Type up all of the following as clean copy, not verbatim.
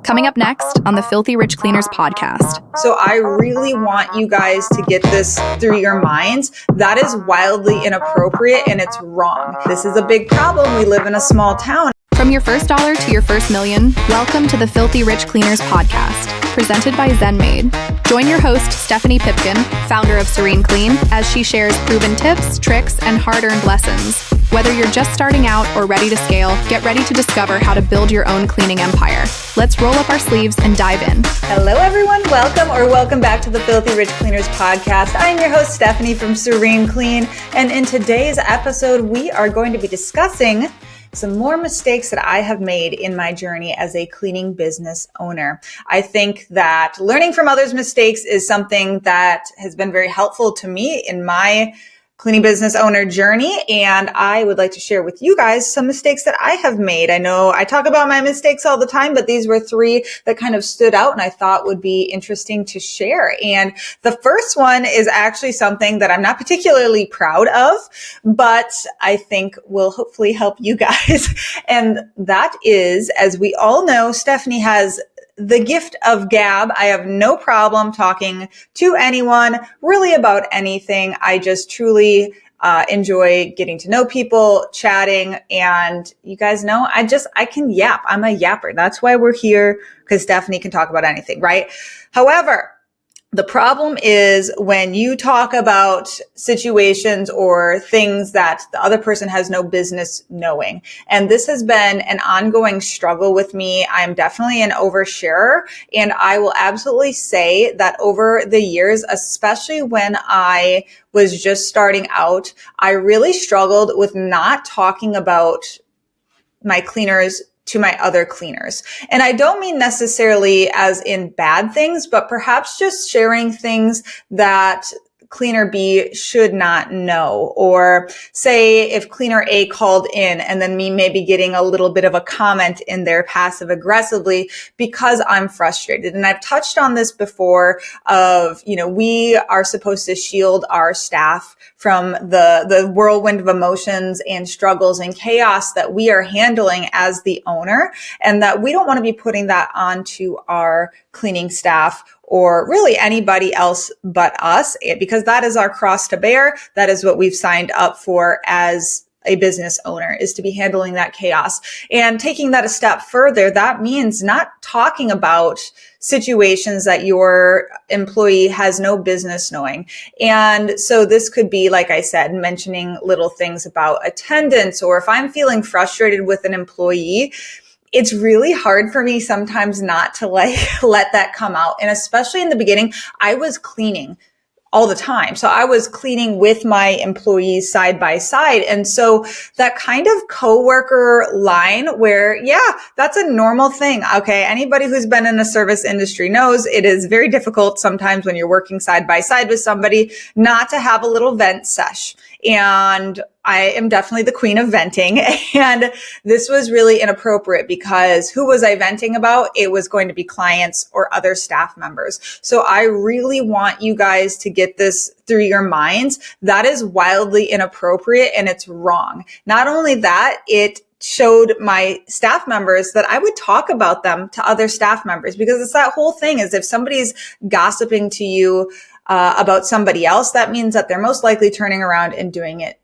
Coming up next on the Filthy Rich Cleaners podcast. So I really want you guys to get this through your minds. That is wildly inappropriate and it's wrong. This is a big problem. We live in a small town. From your first dollar to your first million, welcome to the Filthy Rich Cleaners podcast, presented by ZenMade. Join your host, Stephanie Pipkin, founder of Serene Clean, as she shares proven tips, tricks, and hard-earned lessons. Whether you're just starting out or ready to scale, get ready to discover how to build your own cleaning empire. Let's roll up our sleeves and dive in. Hello, everyone. Welcome back to the Filthy Rich Cleaners podcast. I'm your host, Stephanie from Serene Clean, and in today's episode, we are going to be discussing some more mistakes that I have made in my journey as a cleaning business owner. I think that learning from others' mistakes is something that has been very helpful to me in my cleaning business owner journey. And I would like to share with you guys some mistakes that I have made. I know I talk about my mistakes all the time, but these were three that kind of stood out and I thought would be interesting to share. And the first one is actually something that I'm not particularly proud of, but I think will hopefully help you guys. And that is, as we all know, Stephanie has the gift of gab. I have no problem talking to anyone really about anything. I just truly enjoy getting to know people, chatting, and you guys know I can yap. I'm a yapper. That's why we're here, because Stephanie can talk about anything, right? However, the problem is when you talk about situations or things that the other person has no business knowing. And this has been an ongoing struggle with me. I'm definitely an oversharer. And I will absolutely say that over the years, especially when I was just starting out, I really struggled with not talking about my cleaners to my other cleaners. And I don't mean necessarily as in bad things, but perhaps just sharing things that cleaner B should not know. Or say if cleaner A called in and then me maybe getting a little bit of a comment in there passive aggressively because I'm frustrated. And I've touched on this before of, we are supposed to shield our staff from the whirlwind of emotions and struggles and chaos that we are handling as the owner, and that we don't want to be putting that onto our cleaning staff or really anybody else but us, because that is our cross to bear. That is what we've signed up for as a business owner, is to be handling that chaos. And taking that a step further, that means not talking about situations that your employee has no business knowing. And so this could be, like I said, mentioning little things about attendance, or if I'm feeling frustrated with an employee, it's really hard for me sometimes not to let that come out. And especially in the beginning, I was cleaning all the time. So I was cleaning with my employees side by side. And so that kind of coworker line where, yeah, that's a normal thing. Okay. Anybody who's been in the service industry knows it is very difficult sometimes when you're working side by side with somebody not to have a little vent sesh. And I am definitely the queen of venting. And this was really inappropriate because who was I venting about? It was going to be clients or other staff members. So I really want you guys to get this through your minds. That is wildly inappropriate and it's wrong. Not only that, it showed my staff members that I would talk about them to other staff members, because it's that whole thing is if somebody's gossiping to you about somebody else, that means that they're most likely turning around and doing it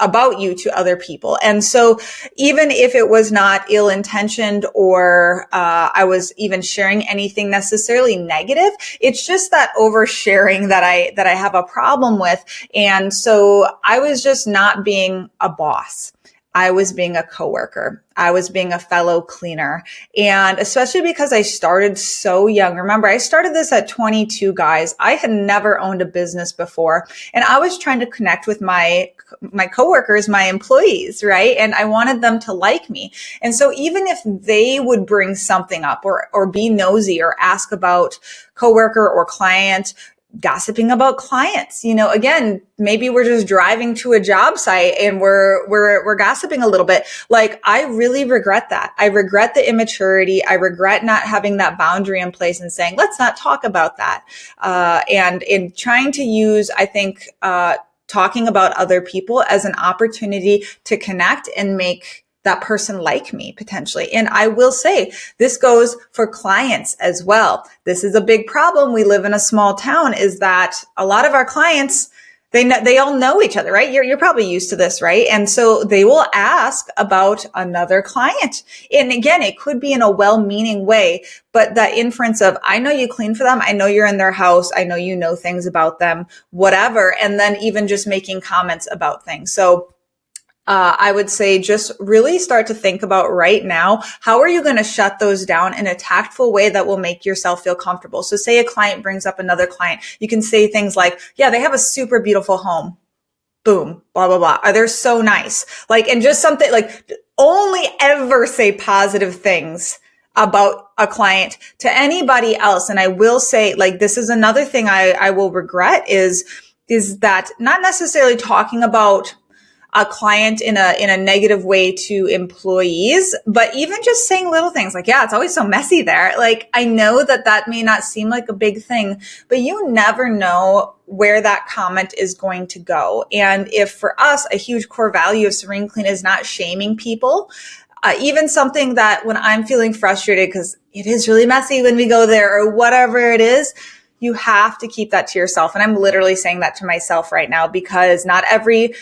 about you to other people. And so even if it was not ill-intentioned or I was even sharing anything necessarily negative, it's just that oversharing that I have a problem with. And so I was just not being a boss. I was being a coworker. I was being a fellow cleaner. And especially because I started so young. Remember, I started this at 22, guys. I had never owned a business before. And I was trying to connect with my coworkers, my employees, right? And I wanted them to like me. And so even if they would bring something up or be nosy or ask about coworker or client, gossiping about clients. Again, maybe we're just driving to a job site and we're gossiping a little bit. Like, I really regret that. I regret the immaturity. I regret not having that boundary in place and saying, let's not talk about that. And in trying to use, I think, talking about other people as an opportunity to connect and make that person like me potentially? And I will say this goes for clients as well. This is a big problem. We live in a small town, is that a lot of our clients, they all know each other, right? You're probably used to this, right? And so they will ask about another client. And again, it could be in a well-meaning way, but that inference of, I know you clean for them. I know you're in their house. I know you know things about them, whatever. And then even just making comments about things. So I would say just really start to think about right now, how are you going to shut those down in a tactful way that will make yourself feel comfortable? So say a client brings up another client. You can say things like, yeah, they have a super beautiful home. Boom, blah, blah, blah. They're so nice. Like, and just something like only ever say positive things about a client to anybody else. And I will say, like, this is another thing I will regret is that not necessarily talking about a client in a negative way to employees, but even just saying little things like, yeah, it's always so messy there. Like, I know that may not seem like a big thing, but you never know where that comment is going to go. And if for us, a huge core value of Serene Clean is not shaming people, even something that when I'm feeling frustrated because it is really messy when we go there or whatever it is, you have to keep that to yourself. And I'm literally saying that to myself right now because not every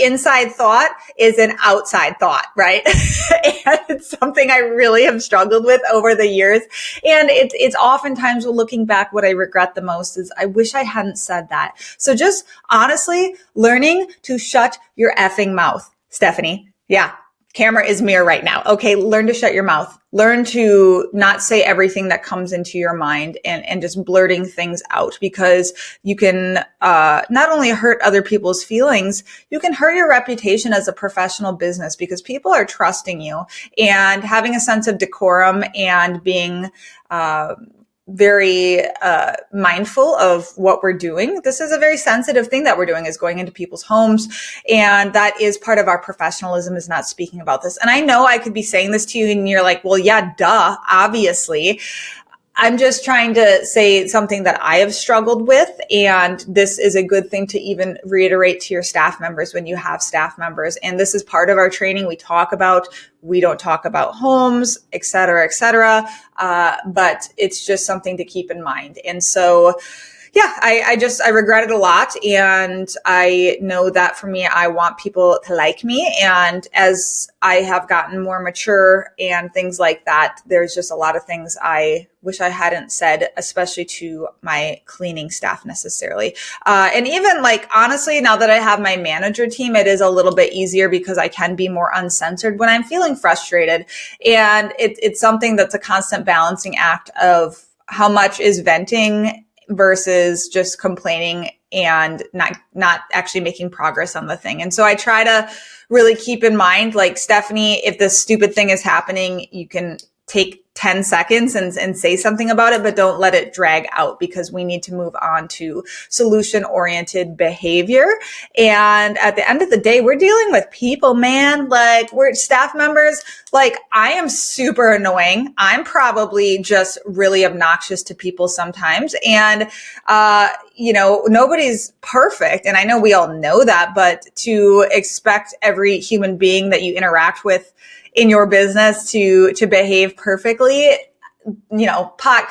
inside thought is an outside thought, right? And it's something I really have struggled with over the years. And it's oftentimes looking back, what I regret the most is I wish I hadn't said that. So just honestly learning to shut your effing mouth, Stephanie. Yeah. Camera is mirror right now. Okay. Learn to shut your mouth. Learn to not say everything that comes into your mind and just blurting things out, because you can, not only hurt other people's feelings, you can hurt your reputation as a professional business because people are trusting you, and having a sense of decorum and being, very mindful of what we're doing. This is a very sensitive thing that we're doing, is going into people's homes. And that is part of our professionalism, is not speaking about this. And I know I could be saying this to you and you're like, well, yeah, duh, obviously. I'm just trying to say something that I have struggled with. And this is a good thing to even reiterate to your staff members when you have staff members. And this is part of our training. We don't talk about homes, et cetera, et cetera. But it's just something to keep in mind. And so, yeah, I regret it a lot. And I know that for me, I want people to like me. And as I have gotten more mature and things like that, there's just a lot of things I wish I hadn't said, especially to my cleaning staff necessarily. And even like, honestly, now that I have my manager team, it is a little bit easier because I can be more uncensored when I'm feeling frustrated. And it's something that's a constant balancing act of how much is venting versus just complaining and not actually making progress on the thing. And so I try to really keep in mind, like, Stephanie, if this stupid thing is happening, you can take 10 seconds and say something about it, but don't let it drag out, because we need to move on to solution-oriented behavior. And at the end of the day, we're dealing with people, man. Like, we're staff members. Like, I am super annoying. I'm probably just really obnoxious to people sometimes. And, nobody's perfect. And I know we all know that, but to expect every human being that you interact with in your business to behave perfectly, pot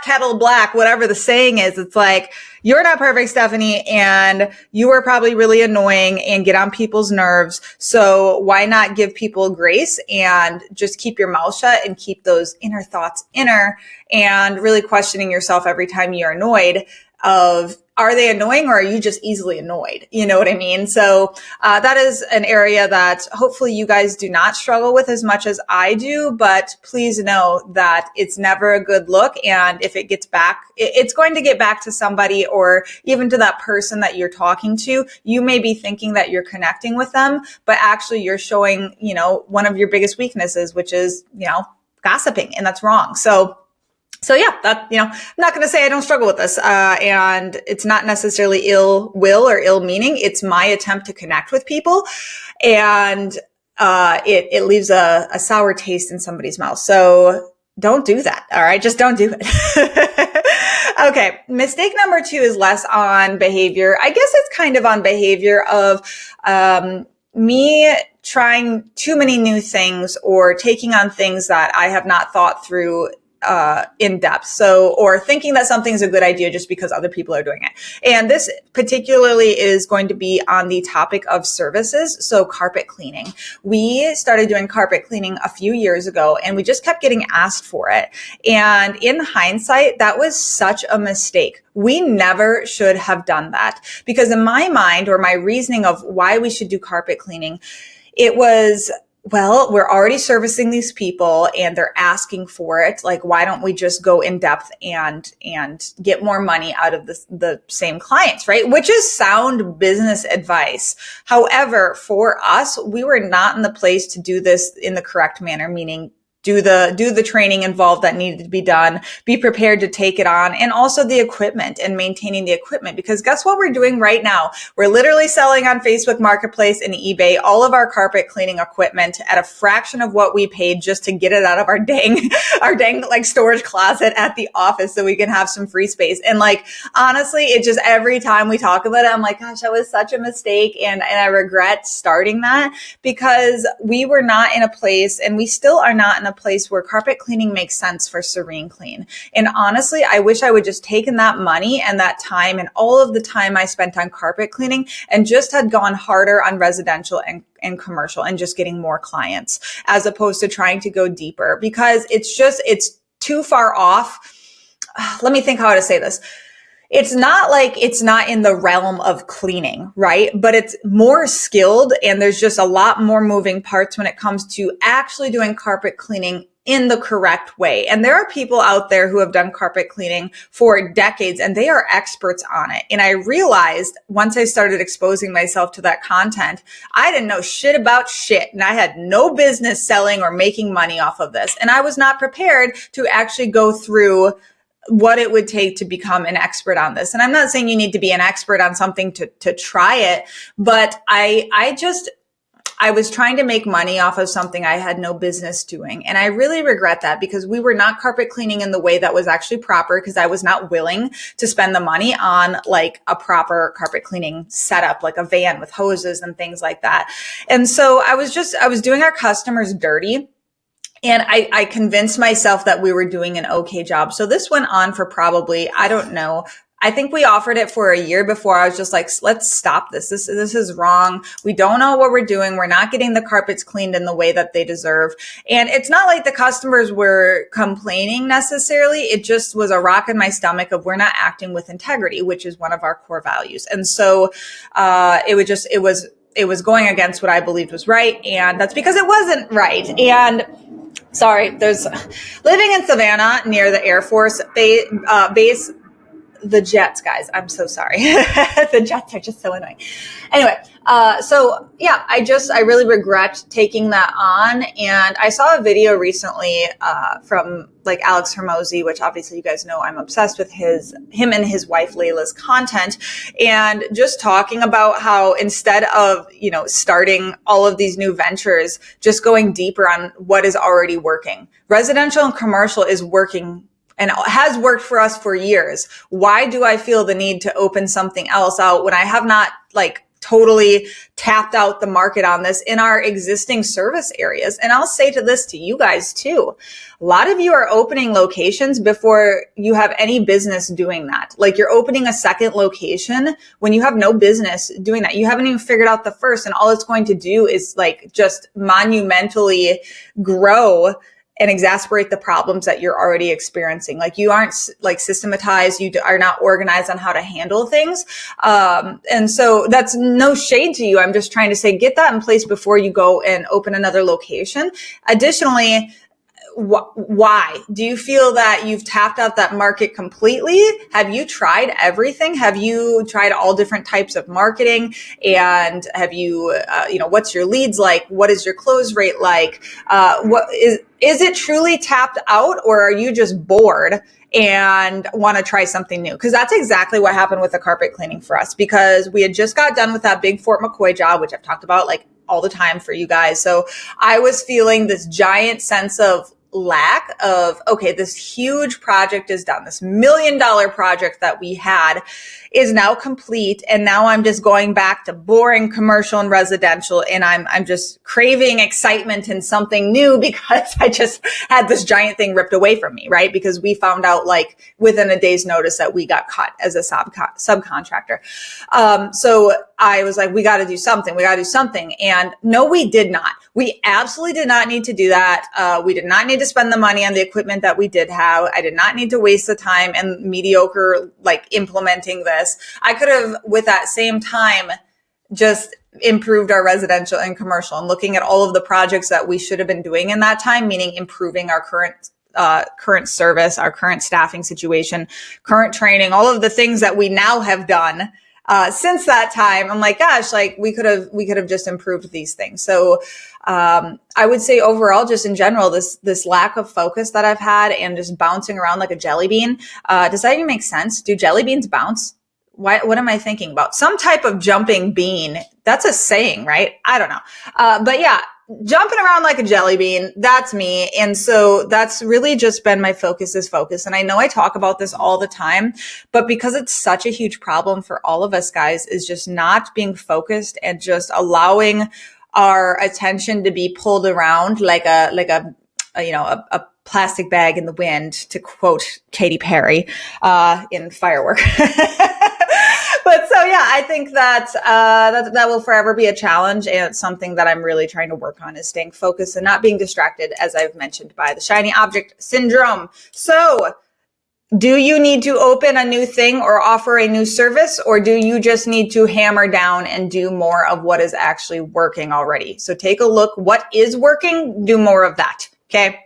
kettle black, whatever the saying is, it's like, you're not perfect, Stephanie, and you are probably really annoying and get on people's nerves. So why not give people grace and just keep your mouth shut and keep those inner thoughts inner, and really questioning yourself every time you're annoyed of, are they annoying or are you just easily annoyed? You know what I mean? So that is an area that hopefully you guys do not struggle with as much as I do, but please know that it's never a good look. And if it gets back, it's going to get back to somebody, or even to that person that you're talking to. You may be thinking that you're connecting with them, but actually you're showing, one of your biggest weaknesses, which is, gossiping, and that's wrong. So yeah, that, I'm not going to say I don't struggle with this. And it's not necessarily ill will or ill meaning. It's my attempt to connect with people, and it leaves a sour taste in somebody's mouth. So don't do that. All right. Just don't do it. Okay. Mistake number 2 is less on behavior. I guess it's kind of on behavior of, me trying too many new things or taking on things that I have not thought through in depth. So, or thinking that something's a good idea just because other people are doing it. And this particularly is going to be on the topic of services. So carpet cleaning. We started doing carpet cleaning a few years ago and we just kept getting asked for it. And in hindsight, that was such a mistake. We never should have done that because in my mind, or my reasoning of why we should do carpet cleaning, it was, well, we're already servicing these people and they're asking for it. Like, why don't we just go in depth and get more money out of the same clients, right? Which is sound business advice. However, for us, we were not in the place to do this in the correct manner, meaning do the training involved that needed to be done, be prepared to take it on, and also the equipment and maintaining the equipment. Because guess what we're doing right now? We're literally selling on Facebook Marketplace and eBay all of our carpet cleaning equipment at a fraction of what we paid just to get it out of our dang like storage closet at the office so we can have some free space. And like, honestly, it just, every time we talk about it, I'm like, gosh, that was such a mistake. And I regret starting that because we were not in a place, and we still are not in a place where carpet cleaning makes sense for Serene Clean. And honestly, I wish I would just taken that money and that time and all of the time I spent on carpet cleaning and just had gone harder on residential and commercial and just getting more clients as opposed to trying to go deeper because it's too far off. Let me think how to say this. It's not like it's not in the realm of cleaning, right? But it's more skilled and there's just a lot more moving parts when it comes to actually doing carpet cleaning in the correct way. And there are people out there who have done carpet cleaning for decades and they are experts on it. And I realized once I started exposing myself to that content, I didn't know shit about shit. And I had no business selling or making money off of this. And I was not prepared to actually go through what it would take to become an expert on this. And I'm not saying you need to be an expert on something to try it, but I was trying to make money off of something I had no business doing. And I really regret that because we were not carpet cleaning in the way that was actually proper because I was not willing to spend the money on like a proper carpet cleaning setup, like a van with hoses and things like that. And so I was doing our customers dirty. And I convinced myself that we were doing an okay job. So this went on for probably, I don't know, I think we offered it for a year before I was just like, let's stop this. This is wrong. We don't know what we're doing. We're not getting the carpets cleaned in the way that they deserve. And it's not like the customers were complaining necessarily. It just was a rock in my stomach of we're not acting with integrity, which is one of our core values. And so it was going against what I believed was right. And that's because it wasn't right. And sorry, there's living in Savannah near the Air Force base, the jets, guys. I'm so sorry. The jets are just so annoying. Anyway, so yeah, I really regret taking that on. And I saw a video recently from like Alex Hermosi, which obviously you guys know I'm obsessed with him and his wife Layla's content, and just talking about how instead of, starting all of these new ventures, just going deeper on what is already working. Residential and commercial is working and has worked for us for years. Why do I feel the need to open something else out when I have not totally tapped out the market on this in our existing service areas? And I'll say to you guys too, a lot of you are opening locations before you have any business doing that. Like you're opening a second location when you have no business doing that. You haven't even figured out the first, and all it's going to do is just monumentally grow and exacerbate the problems that you're already experiencing. You aren't systematized. You are not organized on how to handle things. And so that's no shade to you. I'm just trying to say, get that in place before you go and open another location. Additionally, why? Do you feel that you've tapped out that market completely? Have you tried everything? Have you tried all different types of marketing? And have you, what's your leads like? What is your close rate like? Is it truly tapped out, or are you just bored and want to try something new? Because that's exactly what happened with the carpet cleaning for us, because we had just got done with that big Fort McCoy job, which I've talked about all the time for you guys. So I was feeling this giant sense of lack of, okay, this huge project is done. This $1 million project that we had is now complete. And now I'm just going back to boring commercial and residential. And I'm just craving excitement and something new because I just had this giant thing ripped away from me, right? Because we found out like within a day's notice that we got cut as a subcontractor. So I was like, we got to do something. We got to do something. And no, we did not. We absolutely did not need to do that. We did not need to spend the money on the equipment that we did have. I did not need to waste the time and mediocre, like implementing this. I could have, with that same time, just improved our residential and commercial and looking at all of the projects that we should have been doing in that time, meaning improving our current service, our current staffing situation, current training, all of the things that we now have done. Since that time, I'm like, gosh, like we could have just improved these things. So, I would say overall, just in general, this lack of focus that I've had and just bouncing around like a jelly bean, does that even make sense? Do jelly beans bounce? What am I thinking about? Some type of jumping bean. That's a saying, right? I don't know. But yeah, jumping around like a jelly bean, that's me. And so that's really just been my focus. And I know I talk about this all the time, but because it's such a huge problem for all of us guys, is just not being focused and just allowing our attention to be pulled around like a plastic bag in the wind, to quote Katy Perry, in Firework. But so, yeah, I think that will forever be a challenge. And it's something that I'm really trying to work on, is staying focused and not being distracted, as I've mentioned, by the shiny object syndrome. So do you need to open a new thing or offer a new service, or do you just need to hammer down and do more of what is actually working already? So take a look. What is working? Do more of that. Okay.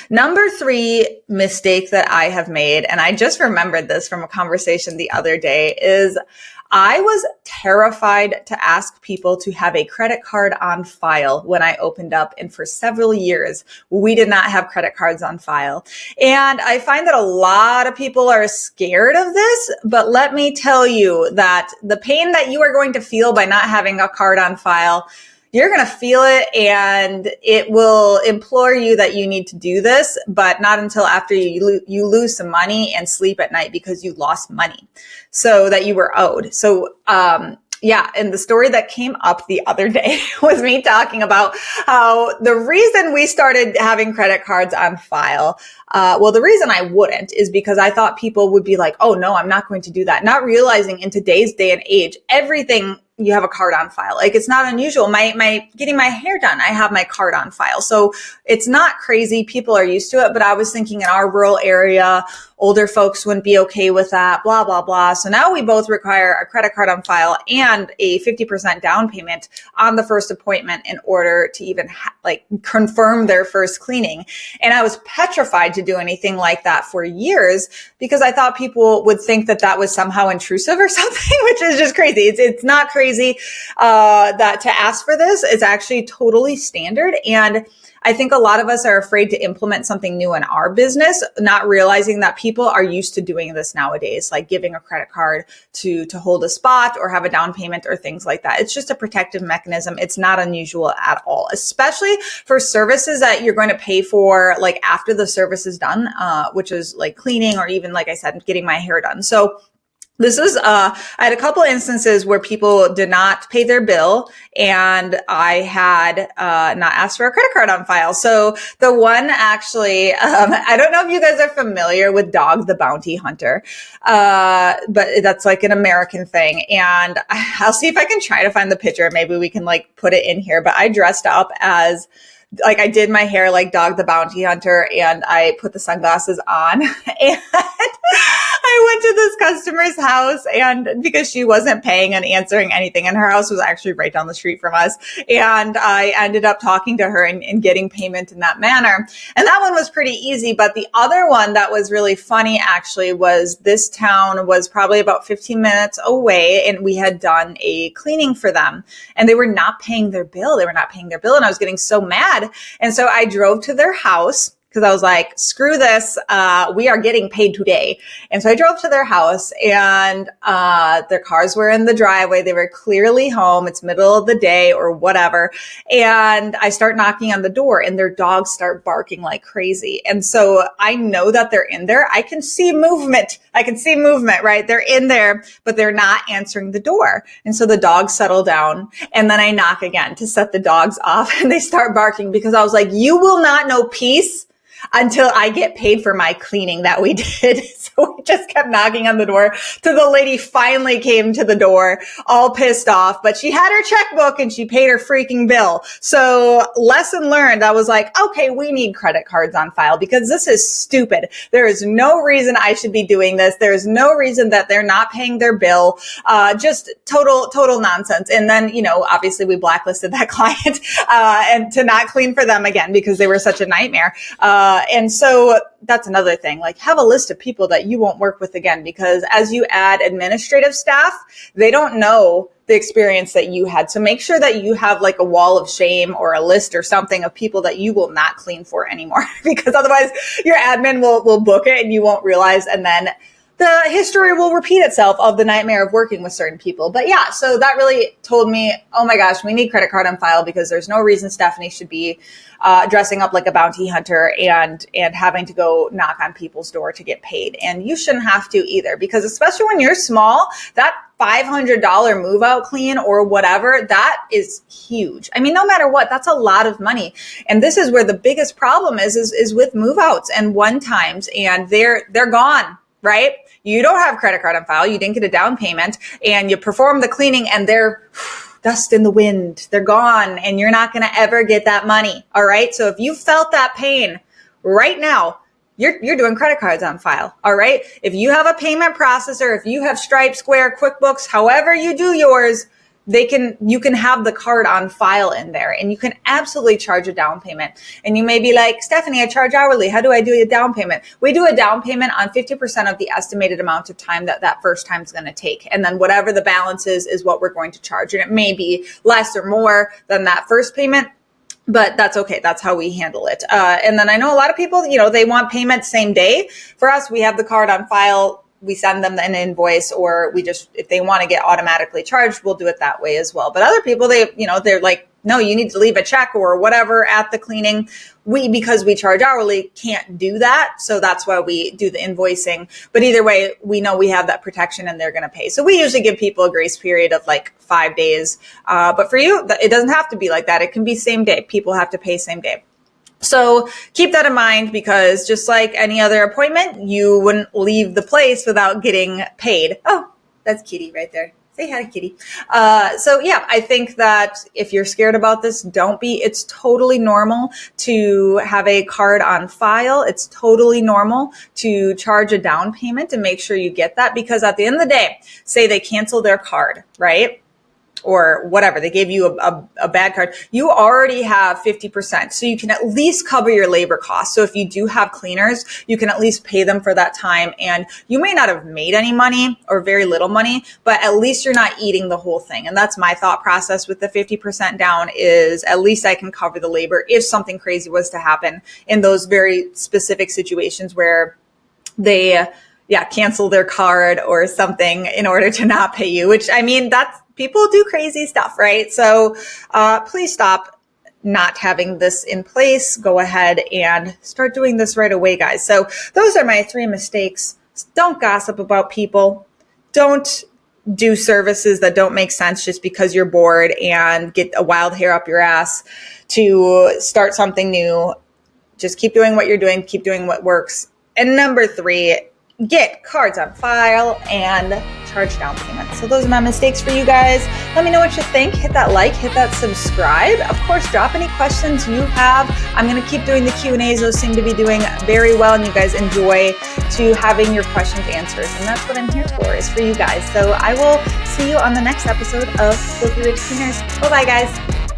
Number 3 mistake that I have made, and I just remembered this from a conversation the other day, is I was terrified to ask people to have a credit card on file when I opened up. And for several years, we did not have credit cards on file. And I find that a lot of people are scared of this, but let me tell you that the pain that you are going to feel by not having a card on file, you're going to feel it, and it will implore you that you need to do this, but not until after you lose some money and sleep at night because you lost money so that you were owed. So, yeah. And the story that came up the other day was me talking about how the reason we started having credit cards on file, the reason I wouldn't is because I thought people would be like, oh no, I'm not going to do that. Not realizing in today's day and age, everything you have a card on file. Like, it's not unusual. My getting my hair done, I have my card on file. So it's not crazy. People are used to it, but I was thinking in our rural area, older folks wouldn't be okay with that, blah, blah, blah. So now we both require a credit card on file and a 50% down payment on the first appointment in order to even confirm their first cleaning. And I was petrified to do anything like that for years because I thought people would think that that was somehow intrusive or something, which is just crazy. It's not crazy that to ask for this. Is actually totally standard. And I think a lot of us are afraid to implement something new in our business, not realizing that people are used to doing this nowadays, like giving a credit card to hold a spot or have a down payment or things like that. It's just a protective mechanism. It's not unusual at all, especially for services that you're going to pay for like after the service is done, which is like cleaning or even, like I said, getting my hair done. So this is, I had a couple instances where people did not pay their bill and I had, not asked for a credit card on file. So the one actually, I don't know if you guys are familiar with Dog the Bounty Hunter, but that's like an American thing. And I'll see if I can try to find the picture. Maybe we can like put it in here, but I dressed up as, like, I did my hair like Dog the Bounty Hunter and I put the sunglasses on and I went to this customer's house, and because she wasn't paying and answering anything, and her house was actually right down the street from us, and I ended up talking to her and getting payment in that manner. And that one was pretty easy. But the other one that was really funny actually was this town was probably about 15 minutes away, and we had done a cleaning for them, and they were not paying their bill. And I was getting so mad. And so I drove to their house. because I was like, screw this. We are getting paid today. And so I drove to their house, and their cars were in the driveway. They were clearly home. It's middle of the day or whatever. And I start knocking on the door, and their dogs start barking like crazy. And so I know that they're in there. I can see movement. Right? They're in there, but they're not answering the door. And so the dogs settle down, and then I knock again to set the dogs off, and they start barking because I was like, you will not know peace until I get paid for my cleaning that we did. So we just kept knocking on the door till the lady finally came to the door, all pissed off, but she had her checkbook and she paid her freaking bill. So lesson learned. I was like, okay, we need credit cards on file because this is stupid. There is no reason I should be doing this. There is no reason that they're not paying their bill. Just total nonsense. And then, obviously we blacklisted that client, and to not clean for them again because they were such a nightmare. And so that's another thing, like have a list of people that you won't work with again, because as you add administrative staff, they don't know the experience that you had. So make sure that you have like a wall of shame or a list or something of people that you will not clean for anymore, because otherwise your admin will book it and you won't realize. And then the history will repeat itself of the nightmare of working with certain people. But yeah, so that really told me, oh my gosh, we need credit card on file, because there's no reason Stephanie should be dressing up like a bounty hunter and having to go knock on people's door to get paid. And you shouldn't have to either, because especially when you're small, that $500 move out clean or whatever, that is huge. I mean, no matter what, that's a lot of money. And this is where the biggest problem is with move outs and one times, and they're gone, right? You don't have credit card on file. You didn't get a down payment, and you perform the cleaning and they're dust in the wind. They're gone, and you're not going to ever get that money. All right. So if you felt that pain right now, you're doing credit cards on file. All right. If you have a payment processor, if you have Stripe, Square, QuickBooks, however you do yours, you can have the card on file in there, and you can absolutely charge a down payment. And you may be like, Stephanie, I charge hourly. How do I do a down payment? We do a down payment on 50% of the estimated amount of time that first time is going to take. And then whatever the balance is what we're going to charge. And it may be less or more than that first payment, but that's okay. That's how we handle it. And then I know a lot of people, they want payment same day. For us, we have the card on file. We send them an invoice, or if they want to get automatically charged, we'll do it that way as well. But other people, they're like, no, you need to leave a check or whatever at the cleaning. Because we charge hourly, can't do that. So that's why we do the invoicing. But either way, we know we have that protection and they're going to pay. So we usually give people a grace period of like 5 days. But for you, it doesn't have to be like that. It can be same day. People have to pay same day. So keep that in mind, because just like any other appointment, you wouldn't leave the place without getting paid. Oh, that's Kitty right there. Say hi to Kitty. So yeah, I think that if you're scared about this, don't be. It's totally normal to have a card on file. It's totally normal to charge a down payment and make sure you get that, because at the end of the day, say they cancel their card, right? Or whatever, they gave you a bad card, you already have 50%. So you can at least cover your labor costs. So if you do have cleaners, you can at least pay them for that time. And you may not have made any money or very little money, but at least you're not eating the whole thing. And that's my thought process with the 50% down, is at least I can cover the labor if something crazy was to happen in those very specific situations where they cancel their card or something in order to not pay you, which, I mean, people do crazy stuff, right? So please stop not having this in place. Go ahead and start doing this right away, guys. So those are my 3 mistakes. Don't gossip about people. Don't do services that don't make sense just because you're bored and get a wild hair up your ass to start something new. Just keep doing what you're doing. Keep doing what works. And number 3, get cards on file and charge down payments. So those are my mistakes for you guys. Let me know what you think. Hit that like, hit that subscribe. Of course, drop any questions you have. I'm going to keep doing the Q&As. Those seem to be doing very well, and you guys enjoy to having your questions answered. And that's what I'm here for, is for you guys. So I will see you on the next episode of Filthy Rich Cleaners. Bye-bye, guys.